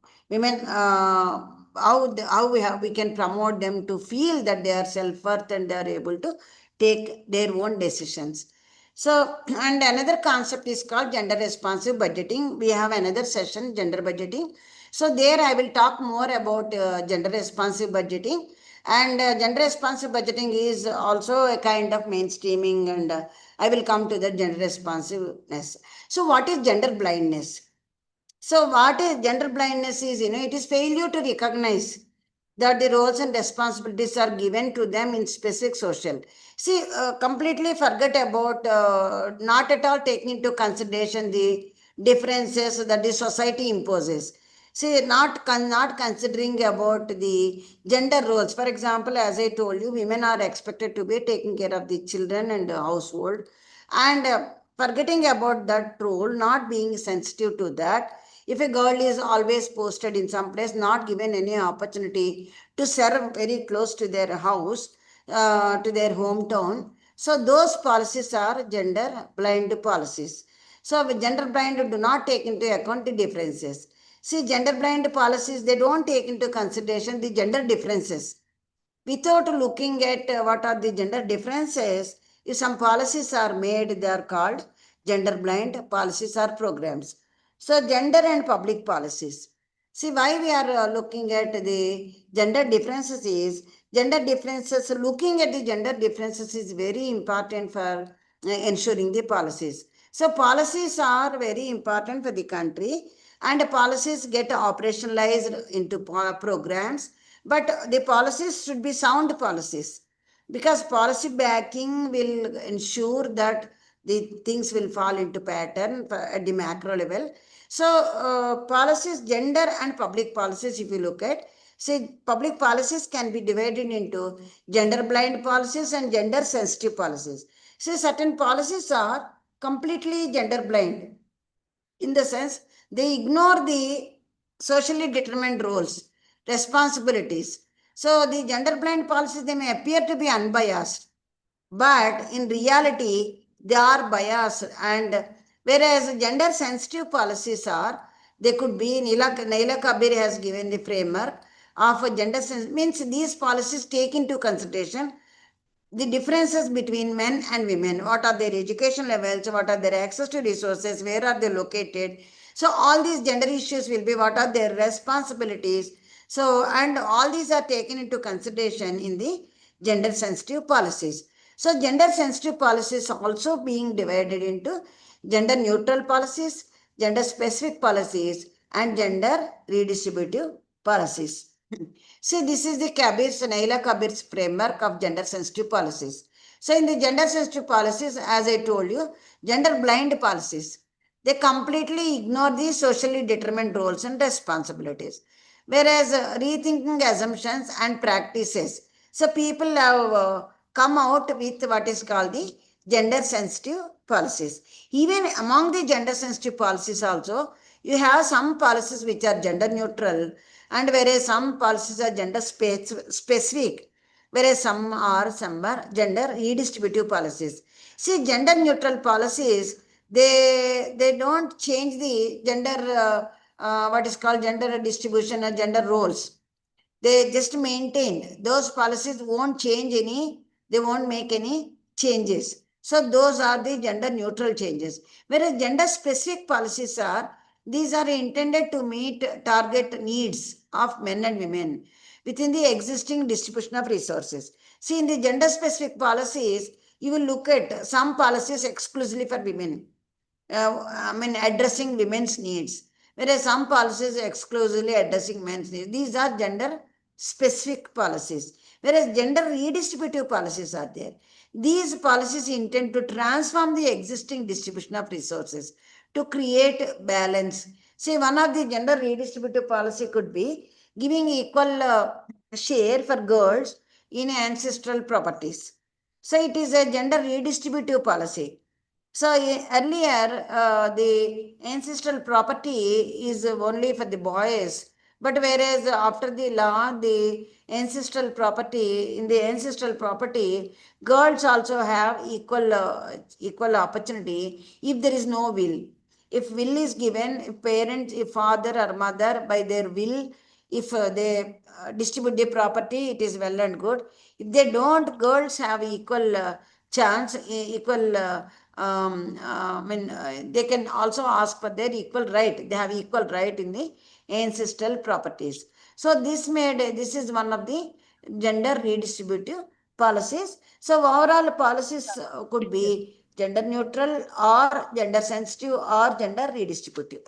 we can promote them to feel that they are self-worth and they are able to take their own decisions. So, and another concept is called gender responsive budgeting. We have another session, gender budgeting. So there I will talk more about gender responsive budgeting. And gender responsive budgeting is also a kind of mainstreaming, and I will come to the gender responsiveness. So what is gender blindness? So what is gender blindness is, it is failure to recognize that the roles and responsibilities are given to them in specific social. See, completely forget about, not at all taking into consideration the differences that the society imposes. See, not considering about the gender roles. For example, as I told you, women are expected to be taking care of the children and the household, and forgetting about that role, not being sensitive to that. If a girl is always posted in some place, not given any opportunity to serve very close to their house, to their hometown, so those policies are gender blind policies. So gender blind do not take into account the differences. See, gender blind policies, they don't take into consideration the gender differences. Without looking at what are the gender differences, if some policies are made, they are called gender blind policies or programs. So gender and public policies. See, why we are looking at the gender differences is, gender differences, looking at the gender differences is very important for ensuring the policies. So policies are very important for the country, and policies get operationalized into programs, but the policies should be sound policies, because policy backing will ensure that the things will fall into pattern at the macro level. So policies, gender and public policies, if you look at, see, public policies can be divided into gender blind policies and gender sensitive policies. See, certain policies are completely gender blind, in the sense they ignore the socially determined roles, responsibilities. So the gender blind policies, they may appear to be unbiased, but in reality they are biased. And whereas gender sensitive policies are, they could be, Naila Kabir has given the framework of a gender sensitive, means these policies take into consideration the differences between men and women. What are their education levels? What are their access to resources? Where are they located? So all these gender issues will be, what are their responsibilities? So, and all these are taken into consideration in the gender sensitive policies. So gender sensitive policies also being divided into gender neutral policies, gender specific policies, and gender redistributive policies. See, this is the Naila Kabir's framework of gender sensitive policies. So, in the gender sensitive policies, as I told you, gender blind policies, they completely ignore the socially determined roles and responsibilities. Whereas rethinking assumptions and practices, so people have come out with what is called the gender sensitive policies. Even among the gender sensitive policies also, you have some policies which are gender neutral, and whereas some policies are gender specific, whereas some are gender redistributive policies. See, gender neutral policies, they don't change the gender, what is called gender distribution or gender roles. They just maintain. Those policies won't change any, they won't make any changes. So those are the gender neutral changes. Whereas gender specific policies are, these are intended to meet target needs of men and women within the existing distribution of resources. See, in the gender specific policies, you will look at some policies exclusively for women. Addressing women's needs, whereas some policies exclusively addressing men's needs. These are gender specific policies, whereas gender redistributive policies are there. These policies intend to transform the existing distribution of resources to create balance. See, one of the gender redistributive policy could be giving equal share for girls in ancestral properties. So it is a gender redistributive policy. So earlier, the ancestral property is only for the boys, but whereas after the law, the ancestral property, in the ancestral property, girls also have equal opportunity if there is no will. If will is given, if parents, if father or mother by their will, if they distribute the property, it is well and good. If they don't, girls have equal chance, equal. They can also ask for their equal right. They have equal right in the ancestral properties. So this is one of the gender redistributive policies. So overall policies could be gender neutral or gender sensitive or gender redistributive.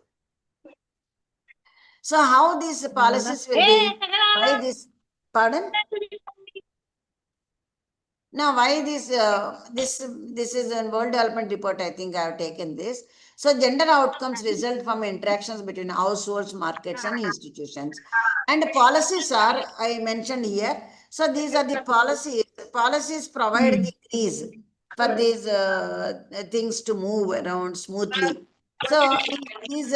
So how these policies will be, why this, pardon? Now, why this, this is a World Development Report, I think I have taken this. So gender outcomes result from interactions between households, markets and institutions. And the policies are, I mentioned here. So these are the policies. Policies provide the keys for these things to move around smoothly. So these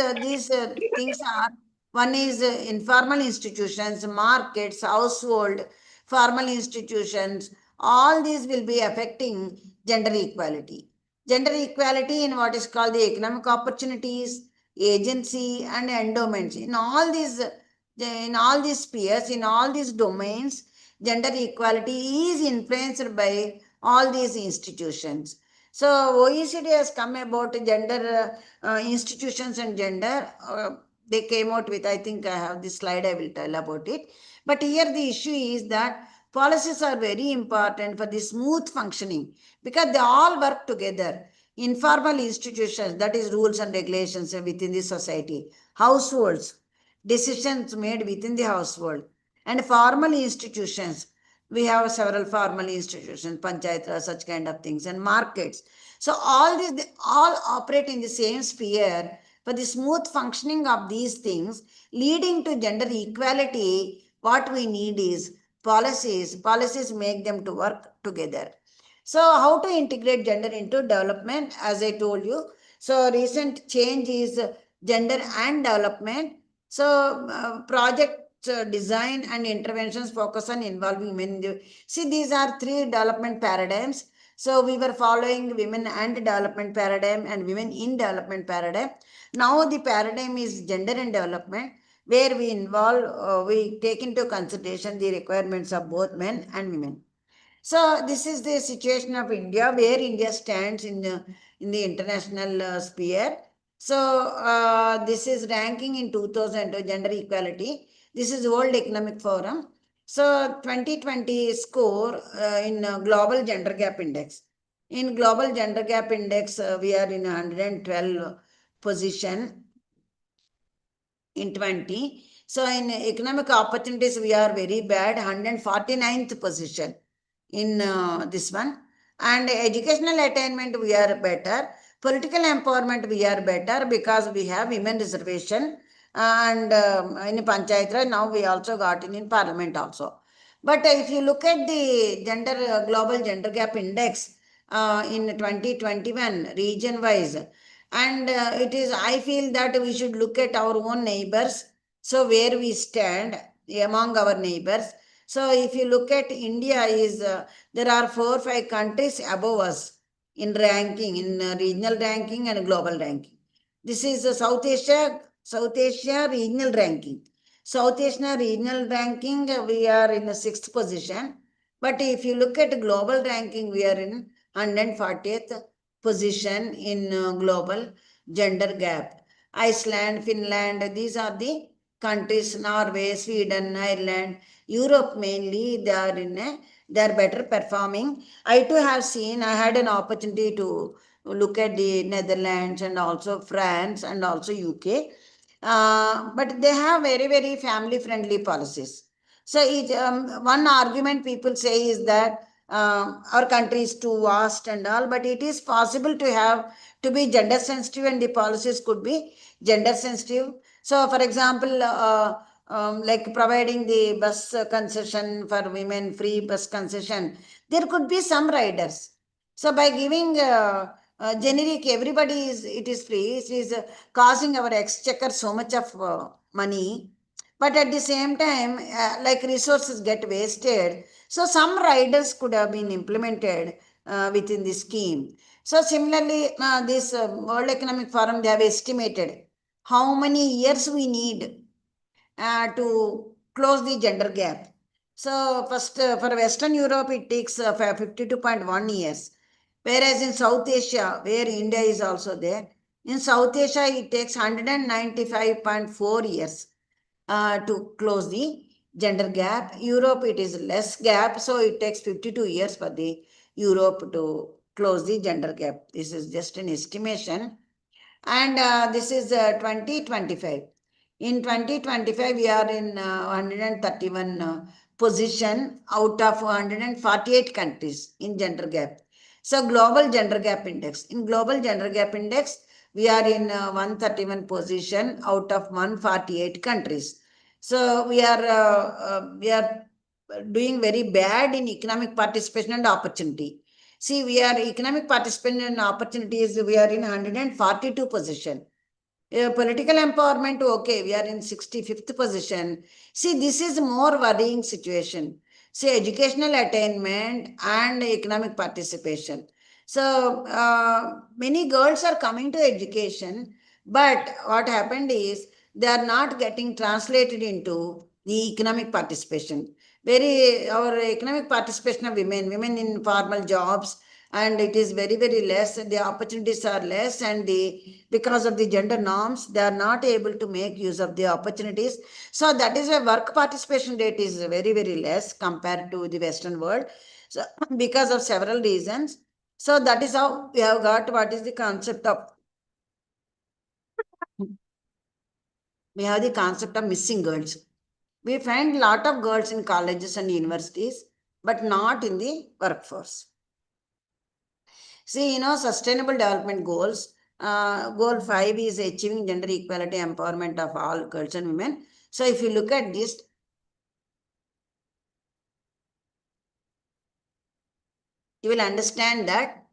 things are, one is informal institutions, markets, household, formal institutions. All these will be affecting gender equality. Gender equality in what is called the economic opportunities, agency, and endowments. In all these spheres, in all these domains, gender equality is influenced by all these institutions. So OECD has come about gender institutions and gender. They came out with, I think I have this slide, I will tell about it. But here the issue is that policies are very important for the smooth functioning because they all work together. Informal institutions, that is rules and regulations within the society, households, decisions made within the household, and formal institutions. We have several formal institutions, panchayat, such kind of things, and markets. So all these, they all operate in the same sphere for the smooth functioning of these things, leading to gender equality. What we need is policies. Policies make them to work together. So how to integrate gender into development? As I told you, so recent change is gender and development. So project design and interventions focus on involving men. See, these are three development paradigms. So we were following women and development paradigm and women in development paradigm. Now the paradigm is gender and development, where we involve, we take into consideration the requirements of both men and women. So this is the situation of India, where India stands in the international sphere. So this is ranking in 2000 gender equality. This is World Economic Forum. So 2020 score in Global Gender Gap Index. In Global Gender Gap Index, we are in 112 position in 20. So in economic opportunities, we are very bad, 149th position in this one. And educational attainment, we are better. Political empowerment, we are better because we have women reservation. And in Panchayat Raj, now we also got in parliament also. But if you look at the global gender gap index in 2021, region wise, and it is, I feel that we should look at our own neighbors. So where we stand among our neighbors. So if you look at India, there are 4 or 5 countries above us in ranking, in regional ranking and global ranking. This is South Asia regional ranking. South Asia regional ranking, we are in the 6th position. But if you look at global ranking, we are in 140th position in global gender gap. Iceland, Finland, these are the countries, Norway, Sweden, Ireland, Europe mainly, they are better performing. I too have seen, I had an opportunity to look at the Netherlands and also France and also UK. But they have very, very family friendly policies. So one argument people say is that our country is too vast and all, but it is possible to be gender sensitive, and the policies could be gender sensitive. So for example, like providing the bus concession for women, free bus concession, there could be some riders. So by giving generic, everybody it is free, it is causing our exchequer so much of money. But at the same time, like resources get wasted. So some riders could have been implemented within the scheme. So similarly, this World Economic Forum, they have estimated how many years we need to close the gender gap. So first, for Western Europe, it takes 52.1 years. Whereas in South Asia, where India is also there, in South Asia, it takes 195.4 years to close the gender gap. Europe, it is less gap, so it takes 52 years for the Europe to close the gender gap. This is just an estimation. And this is 2025. In 2025, we are in 131 position out of 148 countries in gender gap. So global gender gap index. In global gender gap index, we are in 131 position out of 148 countries. So we are doing very bad in economic participation and opportunity. See, we are economic participation and opportunities, we are in 142 position. Political empowerment, okay, we are in 65th position. See, this is more worrying situation. See, educational attainment and economic participation. So, many girls are coming to education, but what happened is they are not getting translated into the economic participation. Our economic participation of women in formal jobs, and it is very, very less. The opportunities are less, and because of the gender norms, they are not able to make use of the opportunities. So that is why work participation rate is very, very less compared to the Western world. So because of several reasons. So that is how we have got what is the concept of missing girls. We find a lot of girls in colleges and universities, but not in the workforce. See, sustainable development goals. Goal 5 is achieving gender equality empowerment of all girls and women. So if you look at this, you will understand that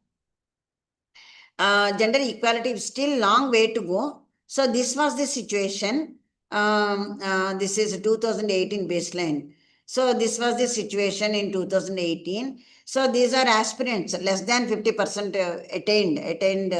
gender equality is still long way to go. So this was the situation. This is 2018 baseline. So this was the situation in 2018. So these are aspirants, less than 50% attained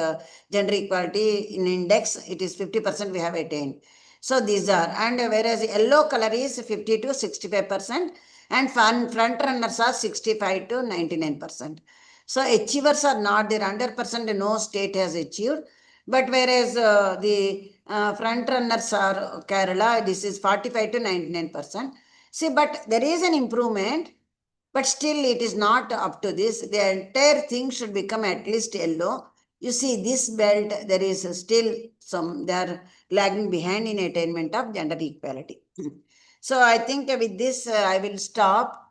gender equality in index. It is 50% we have attained. So these are, and whereas yellow color is 50 to 65%, and front runners are 65 to 99%. So achievers are not there. 100% no state has achieved. But whereas the front runners are Kerala, this is 45 to 99%. See, but there is an improvement, but still it is not up to this. The entire thing should become at least yellow. You see, this belt, there is still they are lagging behind in attainment of gender equality. So I think with this, I will stop.